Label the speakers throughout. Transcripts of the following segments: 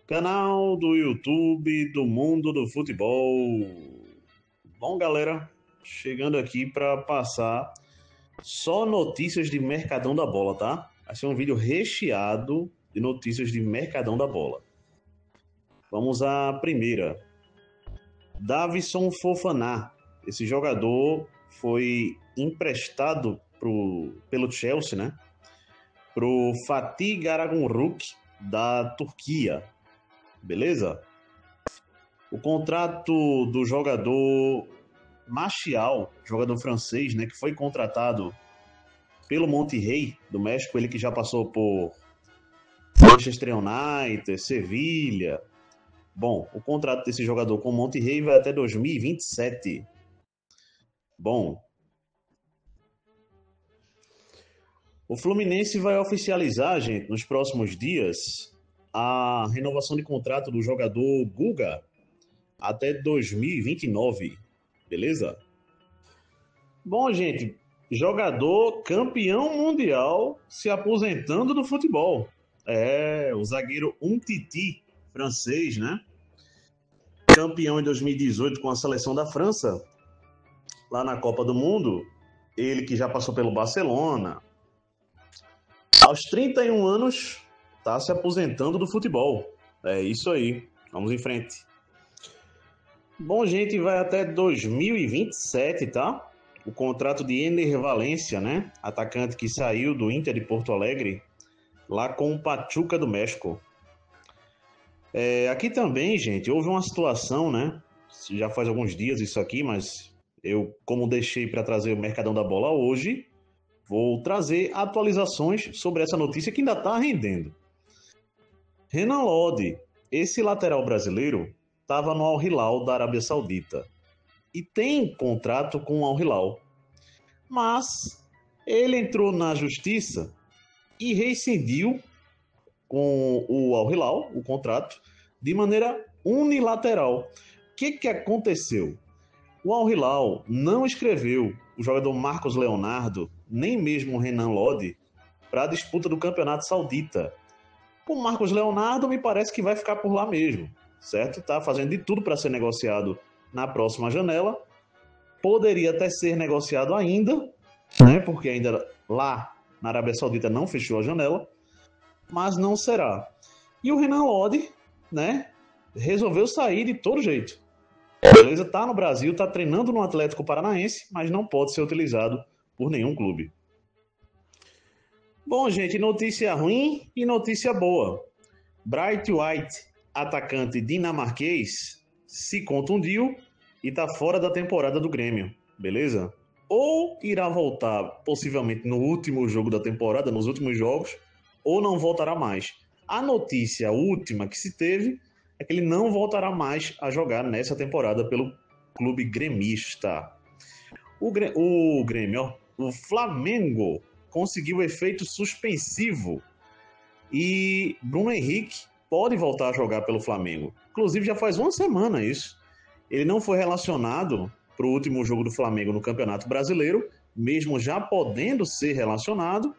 Speaker 1: Canal do YouTube do Mundo do Futebol. Bom, galera, chegando aqui para passar só notícias de Mercadão da Bola, tá? Vai ser um vídeo recheado de notícias de Mercadão da Bola. Vamos à primeira. Davinson Fofana. Esse jogador foi emprestado pelo Chelsea, né? Pro Fatih Karagümrük da Turquia. Beleza? O contrato do jogador Martial, jogador francês, né, que foi contratado pelo Monterrey do México, ele que já passou por Manchester United, Sevilha. Bom, o contrato desse jogador com o Monterrey vai até 2027. Bom, o Fluminense vai oficializar, gente, nos próximos dias, a renovação de contrato do jogador Guga até 2029, beleza? Bom, gente, jogador campeão mundial se aposentando do futebol. O zagueiro Umtiti, francês, né? Campeão em 2018 com a seleção da França, lá na Copa do Mundo. Ele que já passou pelo Barcelona. Aos 31 anos, está se aposentando do futebol. É isso aí. Vamos em frente. Bom, gente, vai até 2027, tá? O contrato de Ener Valencia, né? Atacante que saiu do Inter de Porto Alegre, lá com o Pachuca do México. Aqui também, gente, houve uma situação, né? Já faz alguns dias isso aqui, mas eu, como deixei para trazer o Mercadão da Bola hoje, vou trazer atualizações sobre essa notícia que ainda está rendendo. Renan Lodi, esse lateral brasileiro, estava no Al Hilal da Arábia Saudita e tem contrato com o Al Hilal. Mas ele entrou na justiça e rescindiu com o Al Hilal o contrato de maneira unilateral. O que aconteceu? O Al Hilal não escreveu o jogador Marcos Leonardo, nem mesmo o Renan Lodi, para a disputa do Campeonato Saudita. O Marcos Leonardo me parece que vai ficar por lá mesmo, certo? Está fazendo de tudo para ser negociado na próxima janela. Poderia até ser negociado ainda, né? Porque ainda lá na Arábia Saudita não fechou a janela, mas não será. E o Renan Lodi, né, resolveu sair de todo jeito. Beleza? Tá no Brasil, tá treinando no Atlético Paranaense, mas não pode ser utilizado por nenhum clube. Bom, gente, notícia ruim e notícia boa. Bright White, atacante dinamarquês, se contundiu e tá fora da temporada do Grêmio, beleza? Ou irá voltar possivelmente no último jogo da temporada, nos últimos jogos, ou não voltará mais. A notícia última que se teve é que ele não voltará mais a jogar nessa temporada pelo clube gremista. O Grêmio, ó, o Flamengo conseguiu efeito suspensivo e Bruno Henrique pode voltar a jogar pelo Flamengo. Inclusive já faz uma semana isso. Ele não foi relacionado para o último jogo do Flamengo no Campeonato Brasileiro, mesmo já podendo ser relacionado,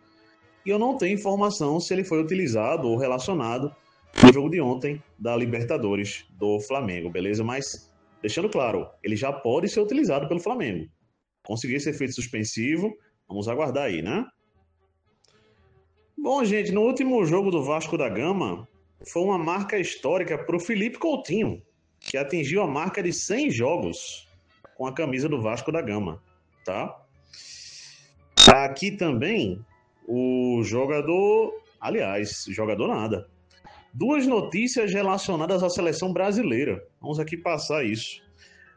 Speaker 1: e eu não tenho informação se ele foi utilizado ou relacionado no jogo de ontem da Libertadores do Flamengo, beleza? Mas, deixando claro, ele já pode ser utilizado pelo Flamengo. Conseguir esse efeito suspensivo, vamos aguardar aí, né? Bom, gente, no último jogo do Vasco da Gama, foi uma marca histórica para o Felipe Coutinho, que atingiu a marca de 100 jogos com a camisa do Vasco da Gama, tá? Aqui também, o jogador... Aliás, jogador nada. Duas notícias relacionadas à seleção brasileira. Vamos aqui passar isso.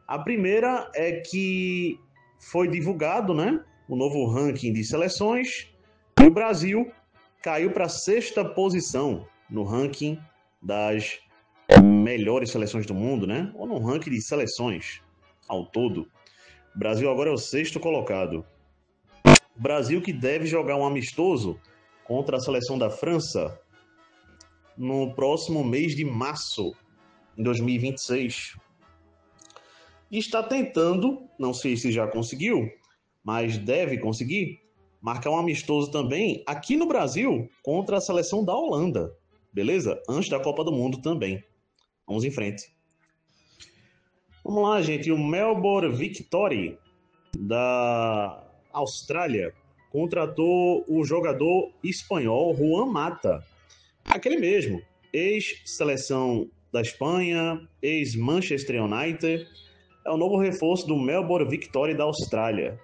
Speaker 1: A primeira é que foi divulgado, né, o novo ranking de seleções e o Brasil caiu para a 6ª posição no ranking das melhores seleções do mundo, né? Ou no ranking de seleções ao todo. O Brasil agora é o 6º colocado. O Brasil que deve jogar um amistoso contra a seleção da França no próximo mês de março, em 2026. E está tentando, não sei se já conseguiu, mas deve conseguir, marcar um amistoso também aqui no Brasil contra a seleção da Holanda. beleza? Antes da Copa do Mundo também. Vamos em frente. Vamos lá, gente. O Melbourne Victory, da Austrália, contratou o jogador espanhol Juan Mata. Aquele mesmo, ex-seleção da Espanha, ex-Manchester United. É o novo reforço do Melbourne Victory da Austrália.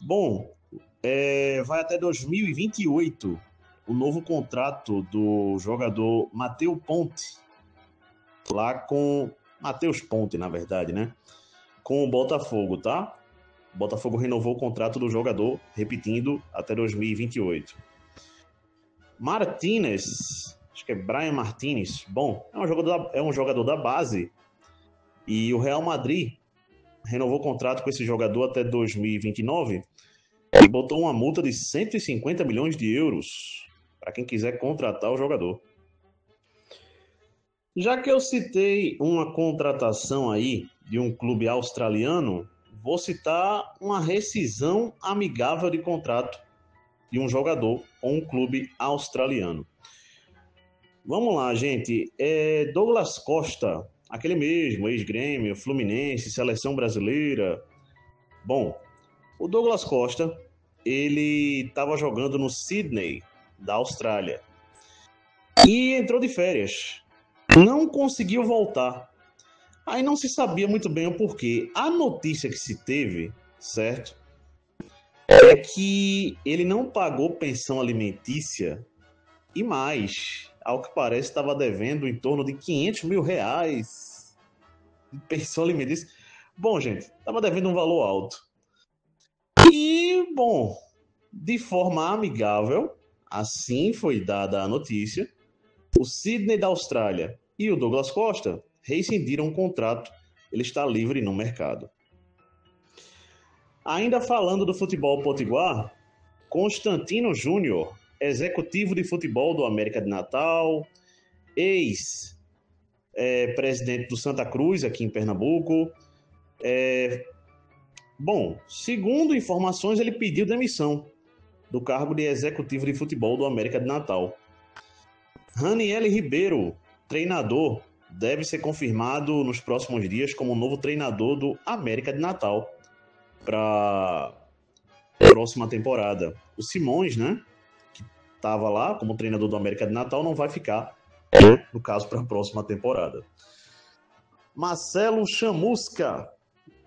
Speaker 1: Bom, vai até 2028 o novo contrato do jogador Matheus Ponte, lá com... Matheus Ponte, na verdade, né? Com o Botafogo, tá? O Botafogo renovou o contrato do jogador, repetindo, até 2028. Martínez, acho que é Brian Martínez. Bom, é um jogador da base. E o Real Madrid renovou o contrato com esse jogador até 2029 e botou uma multa de 150 milhões de euros para quem quiser contratar o jogador. Já que eu citei uma contratação aí de um clube australiano, vou citar uma rescisão amigável de contrato de um jogador com um clube australiano. Vamos lá, gente. Douglas Costa, aquele mesmo, ex-Grêmio, Fluminense, seleção brasileira. Bom, o Douglas Costa, ele estava jogando no Sydney, da Austrália, e entrou de férias. Não conseguiu voltar. Aí não se sabia muito bem o porquê. A notícia que se teve, certo, é que ele não pagou pensão alimentícia e mais, ao que parece, estava devendo em torno de 500 mil reais de pensão alimentícia. Bom, gente, estava devendo um valor alto. E, bom, de forma amigável, assim foi dada a notícia, o Sydney da Austrália e o Douglas Costa rescindiram o contrato. Ele está livre no mercado. Ainda falando do futebol potiguar, Constantino Júnior, executivo de futebol do América de Natal, ex-presidente do Santa Cruz, aqui em Pernambuco. Bom, segundo informações, ele pediu demissão do cargo de executivo de futebol do América de Natal. Raniel Ribeiro, treinador, deve ser confirmado nos próximos dias como novo treinador do América de Natal para a próxima temporada. O Simões, né, que estava lá como treinador do América de Natal, não vai ficar, no caso, para a próxima temporada. Marcelo Chamusca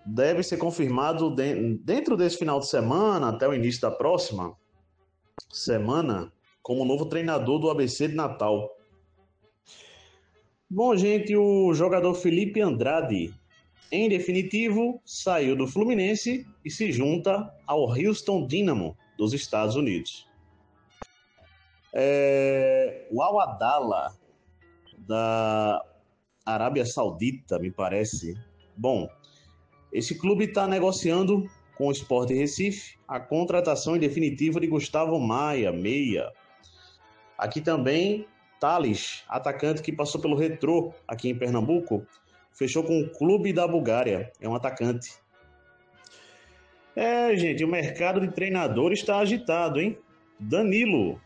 Speaker 1: deve ser confirmado dentro desse final de semana, até o início da próxima semana, como novo treinador do ABC de Natal. Bom, gente, o jogador Felipe Andrade, em definitivo, saiu do Fluminense e se junta ao Houston Dynamo dos Estados Unidos. O Al Ahly da Arábia Saudita, me parece. Bom, esse clube está negociando com o Sport Recife a contratação em definitiva de Gustavo Maia, meia. Aqui também, Thales, atacante que passou pelo Retrô aqui em Pernambuco, fechou com o Clube da Bulgária, é um atacante. Gente, o mercado de treinadores está agitado, hein? Danilo,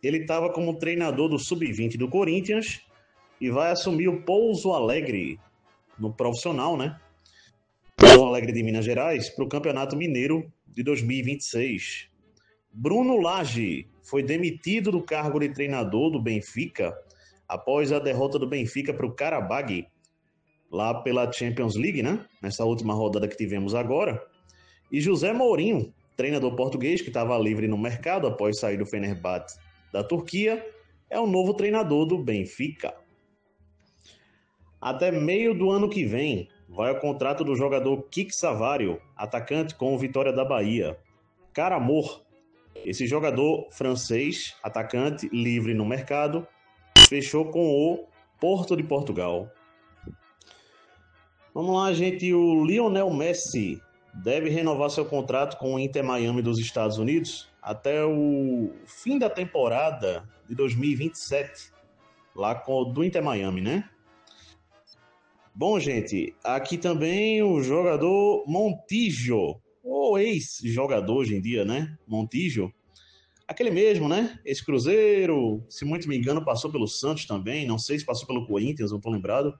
Speaker 1: ele estava como treinador do Sub-20 do Corinthians e vai assumir o Pouso Alegre, no profissional, né? Pouso Alegre de Minas Gerais, para o Campeonato Mineiro de 2026. Bruno Lage foi demitido do cargo de treinador do Benfica após a derrota do Benfica para o Karabag, lá pela Champions League, né? Nessa última rodada que tivemos agora. E José Mourinho, treinador português que estava livre no mercado após sair do Fenerbahçe da Turquia, é o novo treinador do Benfica. Até meio do ano que vem, vai o contrato do jogador Kik Savario, atacante com o Vitória da Bahia. Caramor, esse jogador francês, atacante livre no mercado, fechou com o Porto de Portugal. Vamos lá, gente. O Lionel Messi deve renovar seu contrato com o Inter Miami dos Estados Unidos até o fim da temporada de 2027, lá do Inter Miami, né? Bom, gente, aqui também o jogador Montijo, ou ex-jogador hoje em dia, né? Montijo, Aquele mesmo, né? Esse Cruzeiro, se muito me engano, passou pelo Santos também. Não sei se passou pelo Corinthians, não estou lembrado.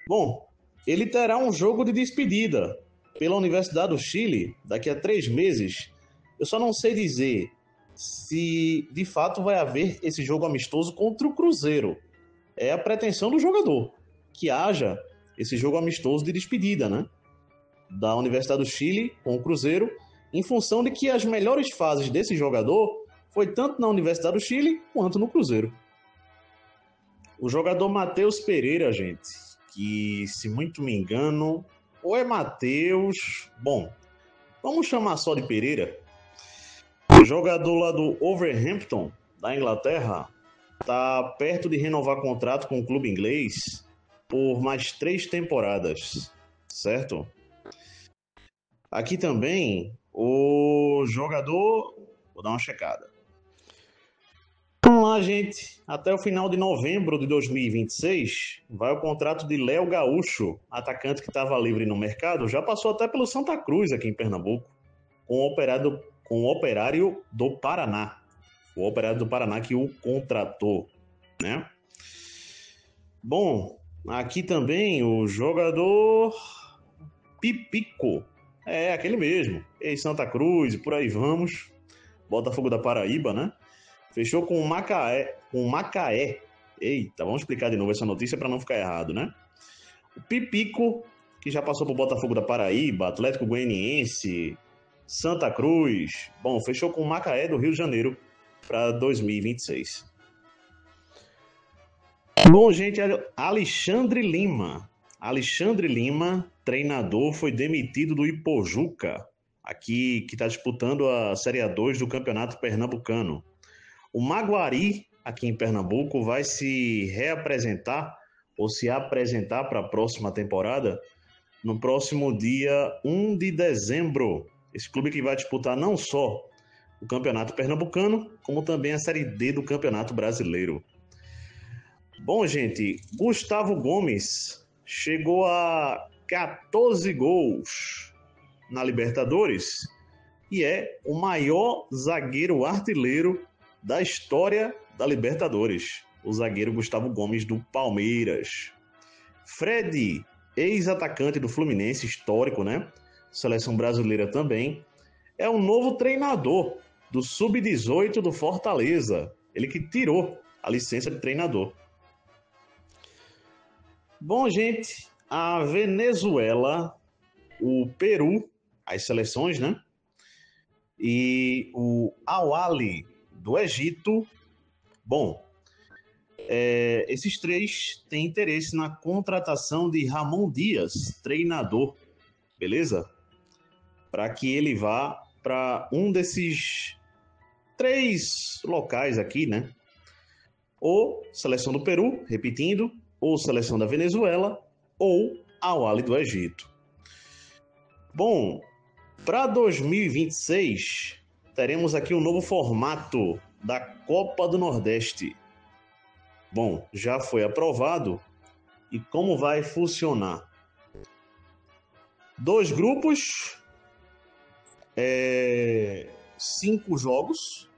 Speaker 1: Bom, ele terá um jogo de despedida pela Universidade do Chile daqui a 3 meses. Eu só não sei dizer se de fato vai haver esse jogo amistoso contra o Cruzeiro. É a pretensão do jogador que haja esse jogo amistoso de despedida, né? Da Universidade do Chile com o Cruzeiro, em função de que as melhores fases desse jogador foi tanto na Universidade do Chile quanto no Cruzeiro. O jogador Matheus Pereira, gente, que se muito me engano, ou é Matheus... Bom, vamos chamar só de Pereira. O jogador lá do Wolverhampton, da Inglaterra, está perto de renovar contrato com o clube inglês por mais 3 temporadas, certo? Aqui também, o jogador... Vou dar uma checada. Vamos lá, gente. Até o final de novembro de 2026, vai o contrato de Léo Gaúcho, atacante que estava livre no mercado, já passou até pelo Santa Cruz aqui em Pernambuco, com o Operário do Paraná. O Operário do Paraná que o contratou, né? Bom, aqui também o jogador Pipico. É, aquele mesmo. Ex-Santa Cruz e por aí vamos. Botafogo da Paraíba, né? Fechou com o Macaé. Eita, vamos explicar de novo essa notícia para não ficar errado, né? O Pipico, que já passou por Botafogo da Paraíba, Atlético Goianiense, Santa Cruz. Bom, fechou com o Macaé do Rio de Janeiro para 2026. Bom, gente, Alexandre Lima, treinador, foi demitido do Ipojuca, aqui que está disputando a Série A2 do Campeonato Pernambucano. O Maguari, aqui em Pernambuco, vai se reapresentar ou se apresentar para a próxima temporada no próximo dia 1 de dezembro. Esse clube que vai disputar não só o Campeonato Pernambucano, como também a Série D do Campeonato Brasileiro. Bom, gente, Gustavo Gomes chegou a 14 gols na Libertadores e é o maior zagueiro artilheiro da história da Libertadores, o zagueiro Gustavo Gomes do Palmeiras. Fred, ex-atacante do Fluminense, histórico, né? Seleção brasileira também, é o novo treinador do Sub-18 do Fortaleza, ele que tirou a licença de treinador. Bom, gente, a Venezuela, o Peru, as seleções, né? E o Al-Ahly do Egito. Bom, esses 3 têm interesse na contratação de Ramon Dias, treinador, beleza? Para que ele vá para um desses 3 locais aqui, né? Ou seleção do Peru, repetindo, ou seleção da Venezuela, ou Al-Ahly do Egito. Bom, para 2026, teremos aqui um novo formato da Copa do Nordeste. Bom, já foi aprovado. E como vai funcionar? 2 grupos, 5 jogos.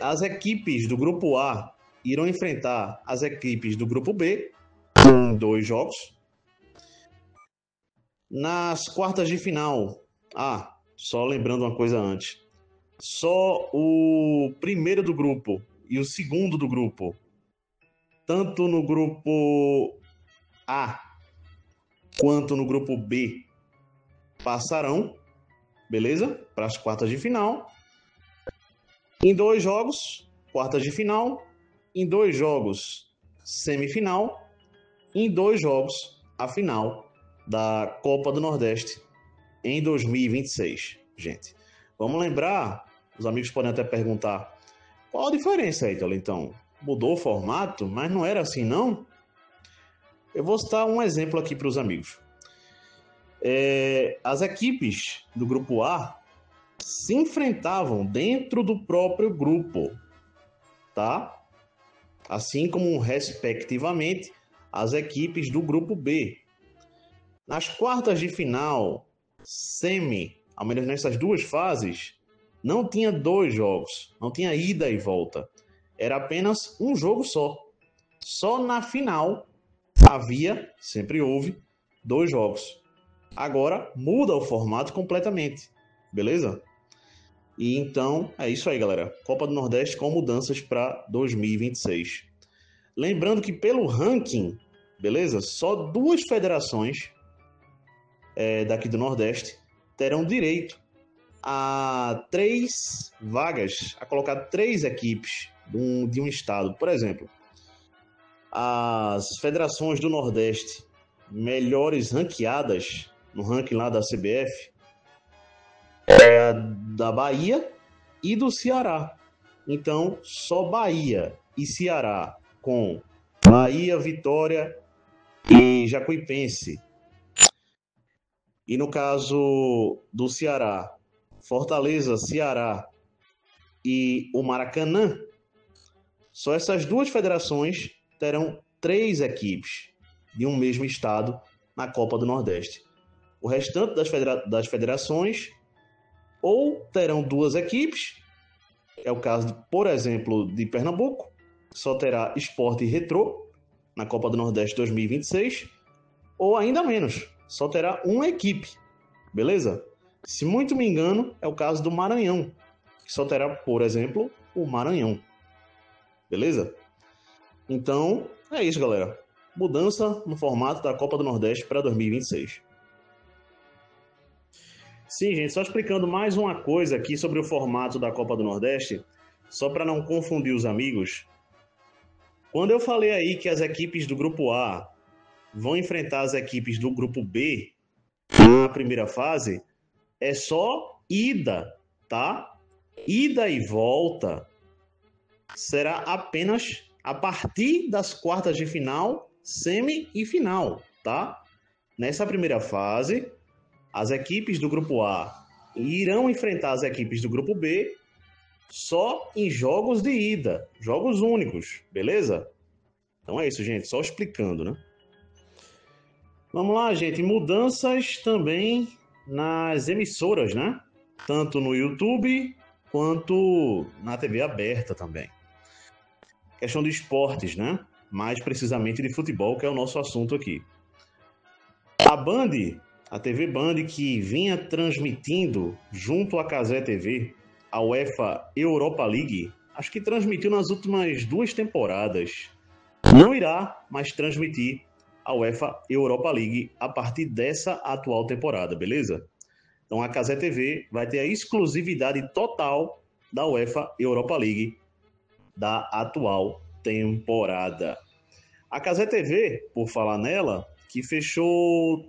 Speaker 1: As equipes do grupo A irão enfrentar as equipes do grupo B em 2 jogos. Nas quartas de final, só lembrando uma coisa antes, só o primeiro do grupo e o segundo do grupo, tanto no grupo A quanto no grupo B, passarão, beleza? Para as quartas de final. Em 2 jogos, quartas de final. Em 2 jogos, semifinal. Em 2 jogos, a final da Copa do Nordeste em 2026, gente. Vamos lembrar, os amigos podem até perguntar, qual a diferença, Ítalo? Então, mudou o formato, mas não era assim, não? Eu vou citar um exemplo aqui para os amigos. As equipes do grupo A se enfrentavam dentro do próprio grupo, tá? Assim como, respectivamente, as equipes do grupo B. Nas quartas de final, ao menos nessas duas fases, não tinha 2 jogos, não tinha ida e volta. Era apenas um jogo só. Só na final havia, sempre houve, 2 jogos. Agora muda o formato completamente, beleza? E então é isso aí, galera. Copa do Nordeste com mudanças para 2026. Lembrando que pelo ranking, beleza? Só 2 federações daqui do Nordeste terão direito a 3 vagas, a colocar 3 equipes de um estado. Por exemplo, as federações do Nordeste melhores ranqueadas no ranking lá da CBF é da Bahia e do Ceará. Então, só Bahia e Ceará com Bahia, Vitória e Jacuipense. E no caso do Ceará, Fortaleza, Ceará e o Maracanã, só essas 2 federações terão 3 equipes de um mesmo estado na Copa do Nordeste. O restante das federações ou terão 2 equipes, é o caso, por exemplo, de Pernambuco, só terá Sport e Retrô na Copa do Nordeste 2026, ou ainda menos, só terá uma equipe, beleza? Se muito me engano, é o caso do Maranhão, que só terá, por exemplo, o Maranhão, beleza? Então, é isso, galera. Mudança no formato da Copa do Nordeste para 2026. Sim, gente, só explicando mais uma coisa aqui sobre o formato da Copa do Nordeste, só para não confundir os amigos. Quando eu falei aí que as equipes do Grupo A vão enfrentar as equipes do Grupo B na primeira fase, é só ida, tá? Ida e volta será apenas a partir das quartas de final, semi e final, tá? Nessa primeira fase, as equipes do Grupo A irão enfrentar as equipes do Grupo B só em jogos de ida, jogos únicos, beleza? Então é isso, gente, só explicando, né? Vamos lá, gente, mudanças também nas emissoras, né? Tanto no YouTube quanto na TV aberta também. Questão de esportes, né? Mais precisamente de futebol, que é o nosso assunto aqui. A Band, a TV Band, que vinha transmitindo junto à Cazé TV a UEFA Europa League, acho que transmitiu nas últimas 2 temporadas, não irá mais transmitir a UEFA Europa League a partir dessa atual temporada, beleza? Então a Cazé TV vai ter a exclusividade total da UEFA Europa League da atual temporada. A Cazé TV, por falar nela, que fechou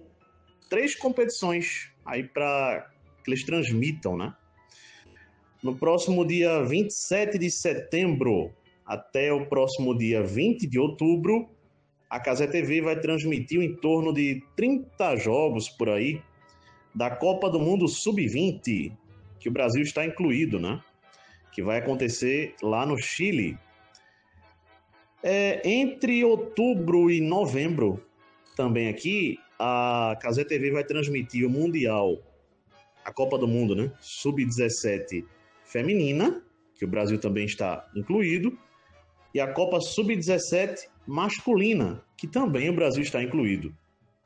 Speaker 1: 3 competições aí para que eles transmitam, né? No próximo dia 27 de setembro até o próximo dia 20 de outubro, a Cazé TV vai transmitir em torno de 30 jogos por aí da Copa do Mundo Sub-20, que o Brasil está incluído, né? Que vai acontecer lá no Chile. Entre outubro e novembro, também aqui, a Cazé TV vai transmitir o Mundial, a Copa do Mundo, né? Sub-17 feminina, que o Brasil também está incluído, e a Copa Sub-17 masculina, que também o Brasil está incluído.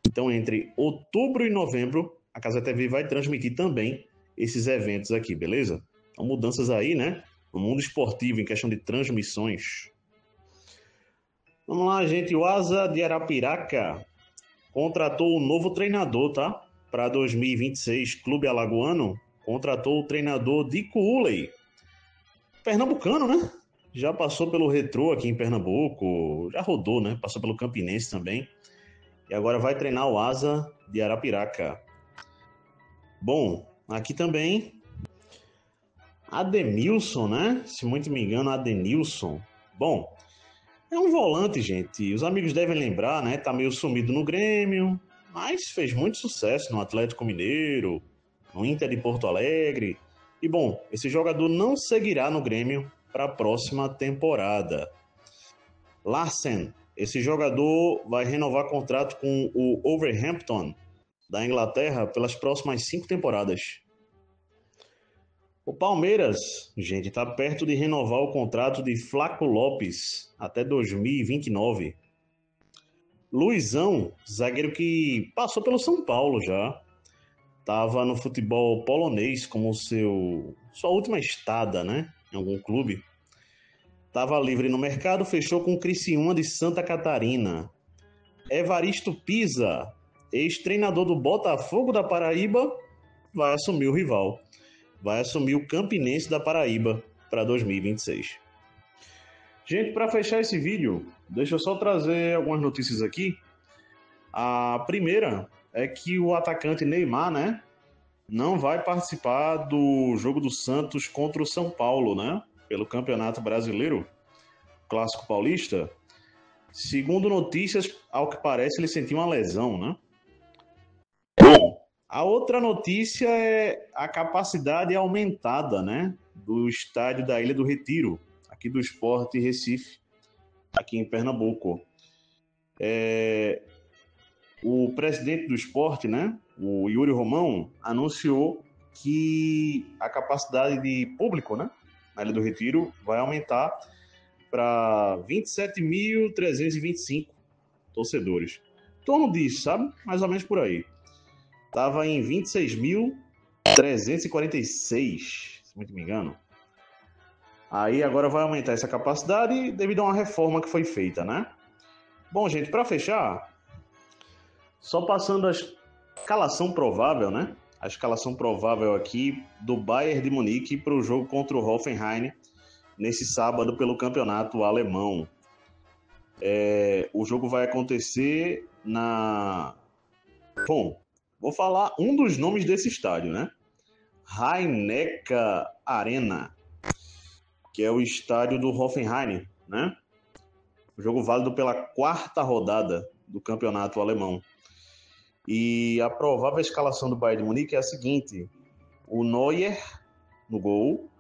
Speaker 1: Então, entre outubro e novembro, a Cazé TV vai transmitir também esses eventos aqui, beleza? Então, mudanças aí, né? No mundo esportivo, em questão de transmissões. Vamos lá, gente. O Asa de Arapiraca contratou um novo treinador, tá? Para 2026, Clube Alagoano contratou o treinador Dico Uley. Pernambucano, né? Já passou pelo Retrô aqui em Pernambuco, já rodou, né? Passou pelo Campinense também. E agora vai treinar o Asa de Arapiraca. Bom, aqui também Ademilson, né? Se muito me engano, Adenilson. Bom, é um volante, gente. Os amigos devem lembrar, né? Tá meio sumido no Grêmio, mas fez muito sucesso no Atlético Mineiro, no Inter de Porto Alegre. E bom, esse jogador não seguirá no Grêmio para a próxima temporada. Larsen, esse jogador vai renovar contrato com o Wolverhampton da Inglaterra pelas próximas 5 temporadas. O Palmeiras, gente, está perto de renovar o contrato de Flaco Lopes até 2029. Luizão, zagueiro que passou pelo São Paulo já, estava no futebol polonês como sua última estada, né, em algum clube. Estava livre no mercado, fechou com o Criciúma de Santa Catarina. Evaristo Pisa, ex-treinador do Botafogo da Paraíba, vai assumir o rival. Vai assumir o Campinense da Paraíba para 2026. Gente, para fechar esse vídeo, deixa eu só trazer algumas notícias aqui. A primeira é que o atacante Neymar, né, não vai participar do jogo do Santos contra o São Paulo, né, pelo Campeonato Brasileiro, Clássico Paulista. Segundo notícias, ao que parece, ele sentiu uma lesão, né? Bom, a outra notícia é a capacidade aumentada, né, do estádio da Ilha do Retiro, aqui do Sport Recife, aqui em Pernambuco. O presidente do Sport, né, o Yuri Romão, anunciou que a capacidade de público, né, na Ilha do Retiro vai aumentar para 27.325 torcedores. Em torno disso, sabe? Mais ou menos por aí. Estava em 26.346, se não me engano. Aí agora vai aumentar essa capacidade devido a uma reforma que foi feita, né? Bom, gente, para fechar, só passando a escalação provável, né? A escalação provável aqui do Bayern de Munique para o jogo contra o Hoffenheim nesse sábado pelo campeonato alemão. O jogo vai acontecer Bom, vou falar um dos nomes desse estádio, né? Rhein-Neckar Arena, que é o estádio do Hoffenheim, né? O jogo válido pela 4ª rodada do campeonato alemão. E a provável escalação do Bayern de Munique é a seguinte: o Neuer no gol,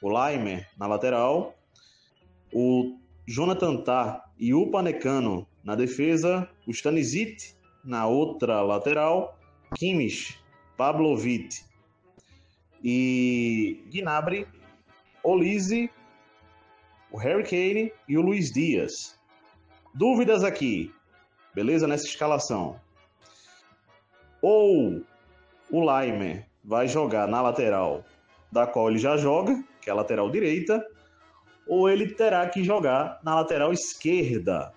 Speaker 1: o Laimer na lateral, o Jonathan Tah e o Upamecano na defesa, o Stanisic na outra lateral, Kimmich, Pavlovic e Gnabry, Olise, o Harry Kane e o Luiz Dias. Dúvidas aqui, beleza? Nessa escalação. Ou o Laimer vai jogar na lateral da qual ele já joga, que é a lateral direita, ou ele terá que jogar na lateral esquerda.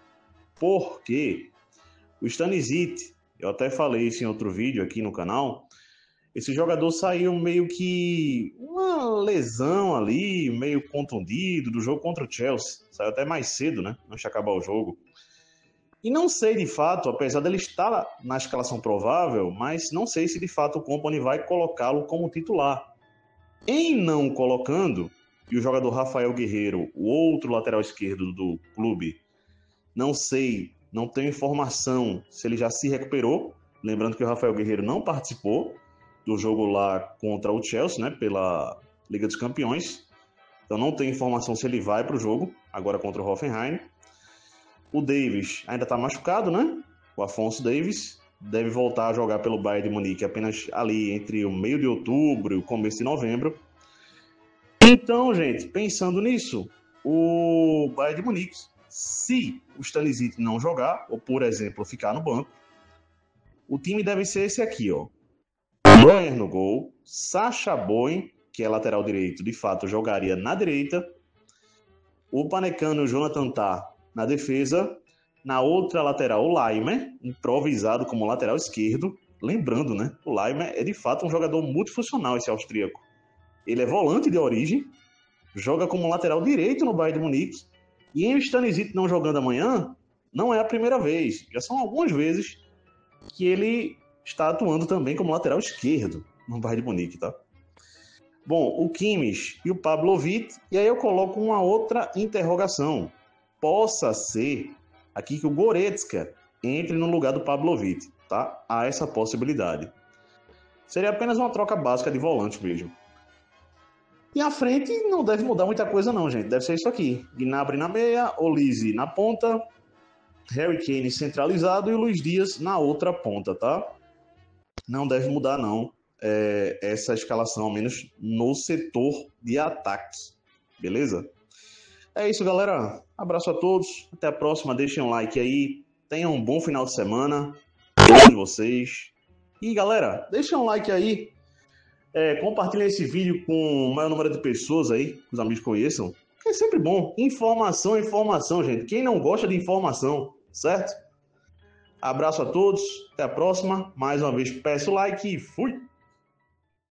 Speaker 1: Porque o Stanisic, eu até falei isso em outro vídeo aqui no canal, esse jogador saiu meio que uma lesão ali, meio contundido do jogo contra o Chelsea. Saiu até mais cedo, né? Antes de acabar o jogo. E não sei de fato, apesar dele estar na escalação provável, mas não sei se de fato o Kompany vai colocá-lo como titular. Em não colocando, e o jogador Rafael Guerreiro, o outro lateral esquerdo do clube, não sei, não tenho informação se ele já se recuperou. Lembrando que o Rafael Guerreiro não participou do jogo lá contra o Chelsea, né, pela Liga dos Campeões. Então não tenho informação se ele vai para o jogo, agora contra o Hoffenheim. O Davis ainda está machucado, né? O Afonso Davis deve voltar a jogar pelo Bayern de Munique apenas ali entre o meio de outubro e o começo de novembro. Então, gente, pensando nisso, o Bayern de Munique, se o Stanisic não jogar, ou por exemplo, ficar no banco, o time deve ser esse aqui, ó. Neuer no gol, Sacha Boey, que é lateral direito, de fato jogaria na direita, o Upamecano e o Jonathan Tah na defesa, na outra lateral o Laimer, improvisado como lateral esquerdo. Lembrando, né, o Laimer é de fato um jogador multifuncional, esse austríaco. Ele é volante de origem, joga como lateral direito no Bayern de Munique, e em Stanisic não jogando amanhã, não é a primeira vez. Já são algumas vezes que ele está atuando também como lateral esquerdo no Bayern de Munique, tá? Bom, o Kimmich e o Pavlovic, e aí eu coloco uma outra interrogação. Possa ser aqui que o Goretzka entre no lugar do Pavlovic, tá? Há essa possibilidade. Seria apenas uma troca básica de volante mesmo. E à frente não deve mudar muita coisa não, gente. Deve ser isso aqui. Gnabry na meia, Olise na ponta, Harry Kane centralizado e o Luiz Dias na outra ponta, tá? Não deve mudar não essa escalação, ao menos no setor de ataque. Beleza? É isso, galera. Abraço a todos. Até a próxima. Deixem um like aí. Tenham um bom final de semana. Todos vocês. E, galera, deixem um like aí. Compartilhem esse vídeo com o maior número de pessoas aí, que os amigos conheçam. É sempre bom. Informação, informação, gente. Quem não gosta de informação, certo? Abraço a todos. Até a próxima. Mais uma vez, peço like e fui!